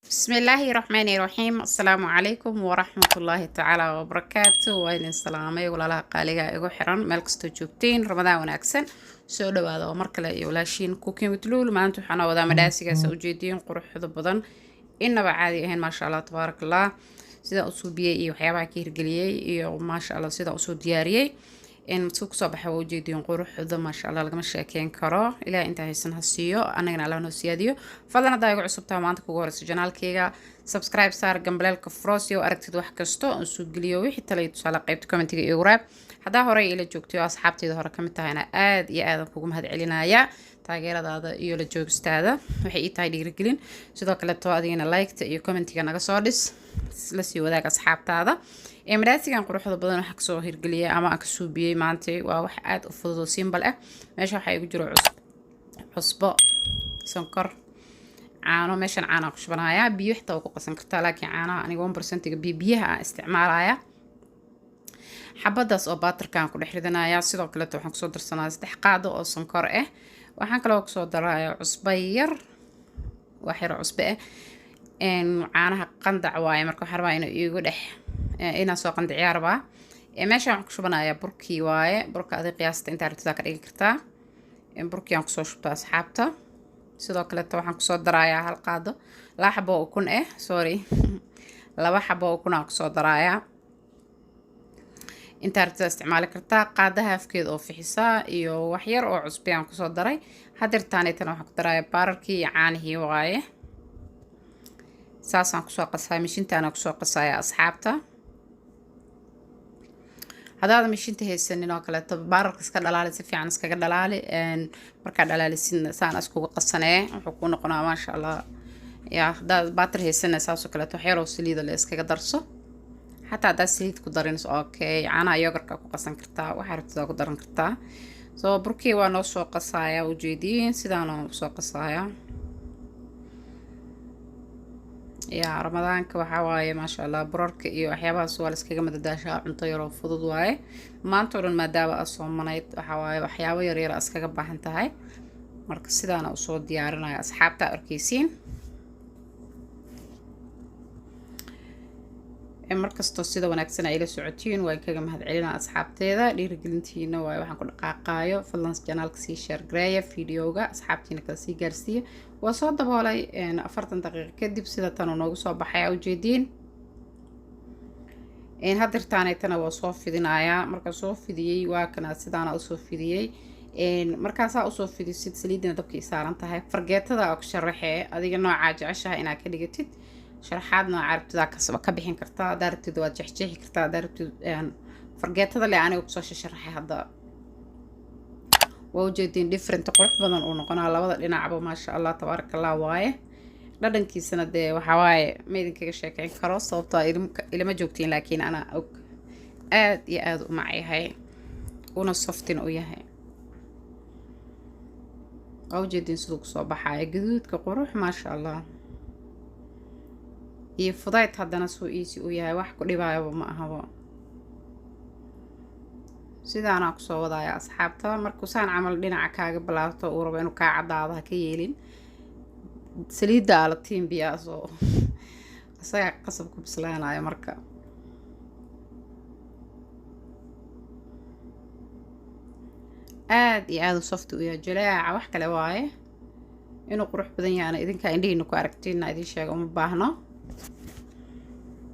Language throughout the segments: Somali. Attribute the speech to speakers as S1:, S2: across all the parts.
S1: بسم الله الرحمن الرحيم السلام عليكم ورحمة الله تعالى وبركاته وين السلامي ولا لا قاليga igu xiran meel kasto joogteen ramadaan wanaagsan soo dhawaada oo mar kale iyo walaashiin cooking with Lulu maanta waxaan wadaa madhaasigaas u jeedin quruxda badan inaba caadi ahayn ma sha Allah tabarakallah sida uu suubiyay iyo waxyaabaha ka hirgeliyay iyo ma sha Allah sida uu soo diyaariyay in suuq soo baxay oo jeedin quruxda ma sha Allah lagama sheekeen karo ilaa inta haysan hasiyo anagana Allah noo siyaadiyo fadlan hadaa igu cusubtaa maanta kugu horeyso janaalkayga subscribe saar gambaleelka frost iyo aragtid wax kasto oo soo geliyo wixii talo iyo tusaale qaybta commentiga iyo waraab hadaa hore ila joogtay asxaabteeda hore kamid tahayna aad iyo aad kugu mahad celinaya taageeradaada iyo la joogistaada waxay ii tahay dhiirigelin sidoo kale to adigina like iyo commentiga naga soo dhis la sii wadaag asxaabtaada madhaasigan quruxda badan waxa kasoo hirgeliyay ama aan ka suubiyay maanta waa wax aad u fudud oo simple ah meesha waxa igu jiro cusbo sonkor caano meeshan caano ku shubanaaya biyo xitaa ku qasan kartaa laakiin caanaha aniga 1% biyaha aan isticmaalaya xabadaas oo baatarkan ku dhex ridanaaya sidoo kale waxaan kusoo darsanayaa 3 qaado oo sonkor ah waxaan kaloo kusoo darayaa cusbo yar wax yar cusbo ah caanaha qandac waaye marka waxaan rabaa inuu iigu dhex inaan soo qandiciyaa rabaa meeshaan waxaan ku shubanayaa burkii waaye burka adiga qiyaasta inta rabtida ka dhigi kartaa burkii aan kusoo shubtaa asxaabta sidoo kale waxaan kusoo darayaa hal qaado laba xabo oo ukun ah sorry laba xabo oo ukun aan kusoo darayaa inta rabtida isticmaali kartaa qaadaha afkeeda oo fixisaa iyo wax yar oo cusbo aan kusoo daray hadirtaanaytana waxaan ku darayaa baararkii iyo caanihii waaye saasaan kusoo qasaa mishintaana kusoo qasaaya asxaabta hadaada mishinta haysanin oo kale baararka iska dhalaali si fiican iskaga dhalaali markaa dhalaalisin saan iskugu qasanee wuxuu ku noqonaa ma sha Allah yaa hadaad baatar haysanay saasoo kale wax yar oo saliid la iskaga darso xataa hadaad saliid ku darin okay caanaha yogurtka ku qasan kartaa waxa rabtida ku daran kartaa soo burkii waa noo soo qasaaya ujeediin sidaan oo soo qasaaya يا رمضان كوحواي ما شاء الله برارك إيو أحيابها سوال إسكيغا مدداشا عنطو يرو فضود واي ما انتورن ما دابا أصوم منايت وحواي وحياوي يرير إسكيغا باحنتهاي مركز سيدانا أصول ديارنا أصحاب تا أركيسين markas sida wanaagsan ay la socotiin way kaga mahad celinaa asxaabteeda dhiirigelintiina way waxaan ku dhaqaaqaayo fadlan channelka si share gareeya videoga asxaabtiina kala sii gaarsiiya waa soo daboolay 40 daqiiqo kadib sida tan noogu soo baxay u jeedin hadirtaanaytana waa soo fidinayaa marka soo fidiyay waa kana sidaana u soo fidiyay markaas aa u soo fidisid saliidina dabka saaran tahay fargeetada oo sharaxee adiga nooca jeceshaha inaad ka dhigatid sharaxaadna carabtida ka bixin kartaa daartida waad jeexjeexi kartaa daartida fargeetada le aniga ku soo sharaxay hadda waa ujeedin different qurux badan oo noqonaa labada dhinacba ma sha Allah tabarakallah waaye dhadhankiisana dee waxa waaye ma idin kaga sheekeyn karo sababtoo ilama joogtiin laakiin ana og aad iyo aad u macyahay una softin u yahay waa ujeedin sidoo ku soo baxay gaduudka qurux ma sha Allah iyo fudayd haddana soo easy u yahay wax ku dhibaayo ma ahaba sidaana ku soo wadaaya asxaabta markuu saan camal dhinaca kaaga bilaabto uu rabo inuu ka cadaado ha ka yeelin saliida ala tiimbiya soo asaga qasab ku bislaanayo marka aad iyo aad u soft u yahay jalaaca wax kale waaye inuu qurux badan yahay idinka indhihiina ku aragtiina idin sheego uma baahno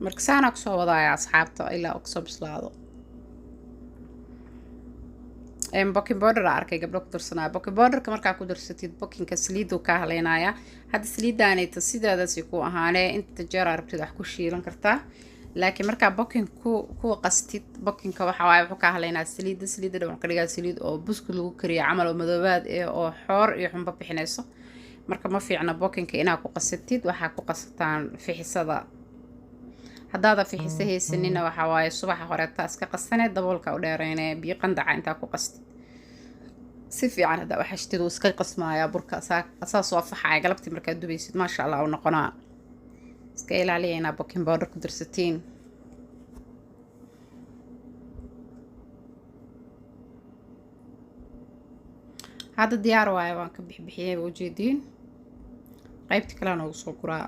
S1: marka saana ku soo wadaaya asxaabta ilaa uu soo bislaado baking powder arkay gabdho ku darsanaa baking powderka markaa ku darsatid bakingka saliidu ka haleynaya hadda saliidaanayta sidaadaasi ku ahaanee inta jeer arabtid wax ku shiilan kartaa laakiin markaa baking ku qastid bakingka waxa waaye wuxuu ka haleynaa saliida dhan ka dhigaa saliid oo buskud lagu kariyo camal oo madoobaad oo xoor iyo xumba bixinayso marka ma fiicna bakingka inaad ku qasatid waxaa ku qasataan fixisada hadaada fixisa haysanina waxa waaye subaxa hore taas ka qasanay daboolka u dheereynay biyo qandaca inta ku qastid si fiican hada waxa shtidu iska qasmaaya burka asaas oo faxay galabtii marka dubaysid ma sha Allah u noqonaa iska ilaaliyayna baking powder ku darsatiin hada diyaar waaye waan ka bixiyay ujeedin qaybta kale aan ugu soo guraa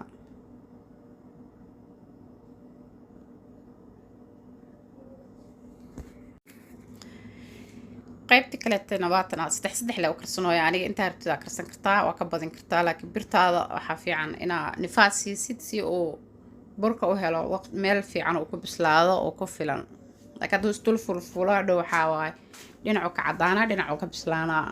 S1: qaybta kaleetana waatan saddex loo karsanooyo aniga intaa rabtida karsan kartaa waa ka badin kartaa laakiin birtaada waxaa fiican inaa nifaas siisid si uu burka u helo meel fiican uu ku bislaado oo ku filan laakiin hadduu isdul fulfulo dhow waxaa waaye dhinacu ka cadaanaa dhinacu ka bislaanaa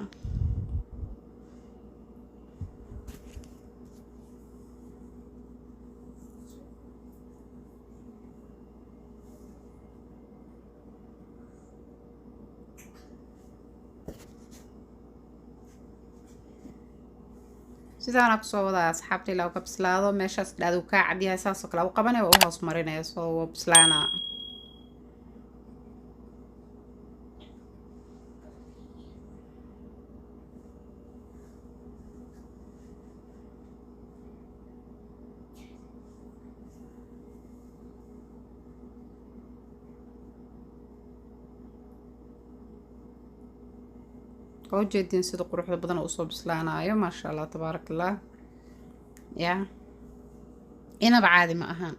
S1: sidaan ku soo wadaa asxaabtii lagu ka bislaado meeshaas dhaadu ka cadiyaa saas oo kale u qabanay oo hoos marinaya soo bislaana oo jeedin sida quruxda badan oo soo bislaanayo ma sha Allah tabarakallah ya inaba caadi ma ahan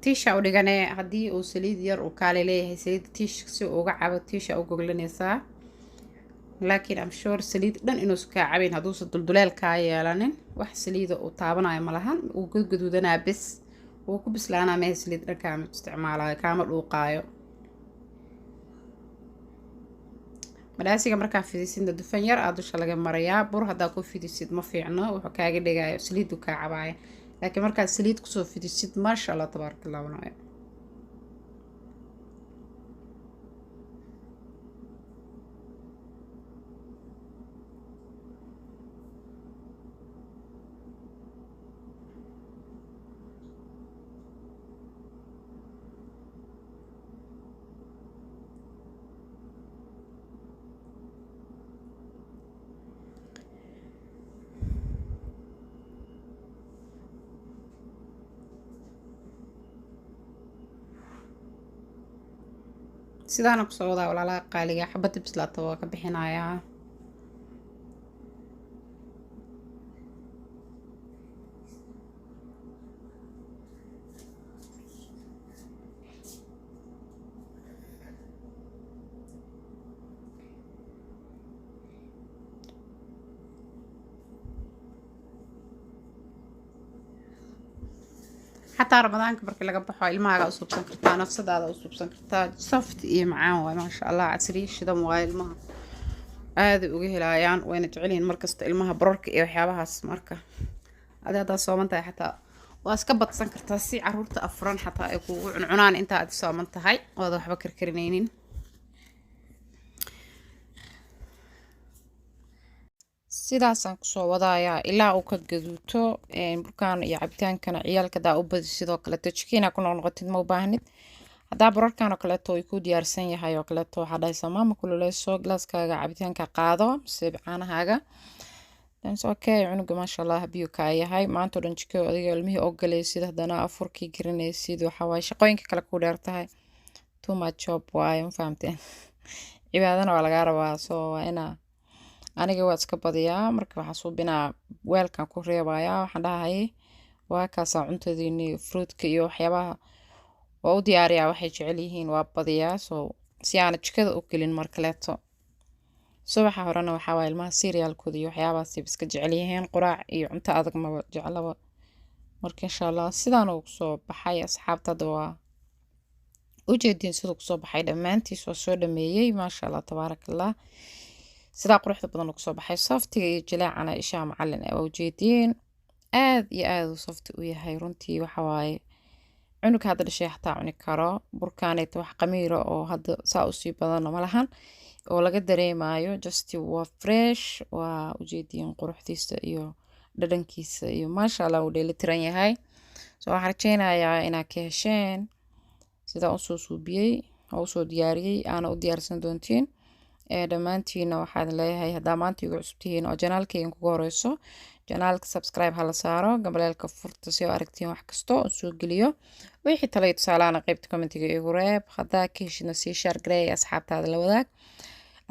S1: tiisha u dhigane haddii uu saliid yar uu kaale leeyahay saliid tiish si uga cabo tiisha u goglanaysaa laakiin am sure saliid dhan inuu iska cabayn hadduusan dulduleel kaa yeelanin wax saliida uu taabanayo ma lahan uu gudguduudanaa bis uu ku bislaanaa mehe saliid dhan kaama isticmaalayo kaama dhuuqaayo madaasiga markaa fidisidna dufan yar aa dusha laga marayaa bur haddaa ku fidisid ma fiicno wuxuu kaaga dhigayo saliidu kaa cabaaya laakiin markaad saliid kusoo fidisid maasha Allah tabarakallah wanaayo sidaana ku soo wadaa walaalaha qaaliga xabada bislaata waa ka bixinayaa حتى رمضان كبرك لقى بحوا الماء أصوب سكرتها نفس هذا أصوب سكرتها صفت إيه معاه ما شاء الله عسري شدة مغاي الماء هذا وجه العيان وين تعلين مركز الماء برك إيه وحيابها مركة هذا صومنتها حتى وأسكبت سكرتها سي عرورت أفران حتى يكون عنان أنت هذا صومنتها هاي وهذا حبكر كرنينين sidaasaan kusoo wadayaa ilaa uu ka gaduuto burkaan iyo cabitaankana ciyaalka daa u badi sidoo kaleeto jikiina ku noqnoqotid ma u baahnid haddaa burarkan oo kaleeto ay ku diyaarsan yahay oo kaleeto waxaa dhahaysaa maama kululeyso glaaskaaga cabitaanka qaado mise caanahaaga that's okay cunuga maasha Allah biyo kaa yahay maanta dhan jiko adiga ilmihii oo galaysid haddana afurkii garinaysid waxaa waaye shaqooyinka kale ku dheer tahay too much job waaye ma fahamteen cibaadana waa lagaa rabaa soo waa inaa aniga waa iska badiyaa marka waxaan suubinaa weelkan ku reebayaa waxaan dhahay waa kaasa cuntadiini fruitka iyo waxyaabaha waa u diyaariyaa waxay jecel yihiin waa badiyaa soo si aan jikada u gelin mar kaleeto subaxa horena waxaa waa ilmaha cerealkooda iyo waxyaabahaas iska jecel yihiin quraac iyo cunto adag ma jeclaba marka insha Allah sidaan uu soo baxay asxaabtada waa ujeedin sidoo kusoo baxay dhammaantiis waa soo dhameeyay maasha Allah tabarakallah sidaa quruxda badan ku soo baxay softiga iyo jileecana isha macallin ee ujeedin aad iyo aad u softi u yahay runtii waxa waaye cunuga hadda dhashay xataa cuni karo burkaaneet wax qamiiro oo hadda saa u sii badan ma lahan oo laga dareemayo just waa fresh waa ujeedin quruxdiisa iyo dhadhankiisa iyo maasha Allah uu dheelitiran yahay soo waxaan rajeynayaa inaad ka hesheen sida u soo suubiyay oo soo diyaariyay aana u diyaarsan doontiin dhammaantiina waxaad leeyahay haddaa maanta igu cusubtihiin oo janaalkaygan kugu horeyso janaalka subscribe hala saaro gambaleelka furta si oo aragtiin wax kasta oo soo geliyo wixii talo iyo tusaalaana qaybta commentiga igu reeb haddaa ka heshidna sii share gareey asxaabtaada la wadaag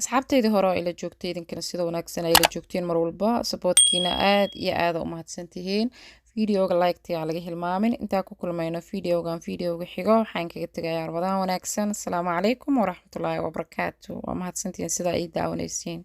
S1: asxaabtayda hore oo ila joogtay idinkana sida wanaagsan ay ila joogtiin mar walba supportkiina aad iyo aad u mahadsantihiin videoga like-tia laga hilmaamin intaa ku kulmayno videogan videoga xigo waxaan kaga tegayaa Ramadaan wanaagsan. Assalaamu calaykum waraxmatullaahi wabarakaatu. waa mahadsantihiin sida ay daawanaysiin.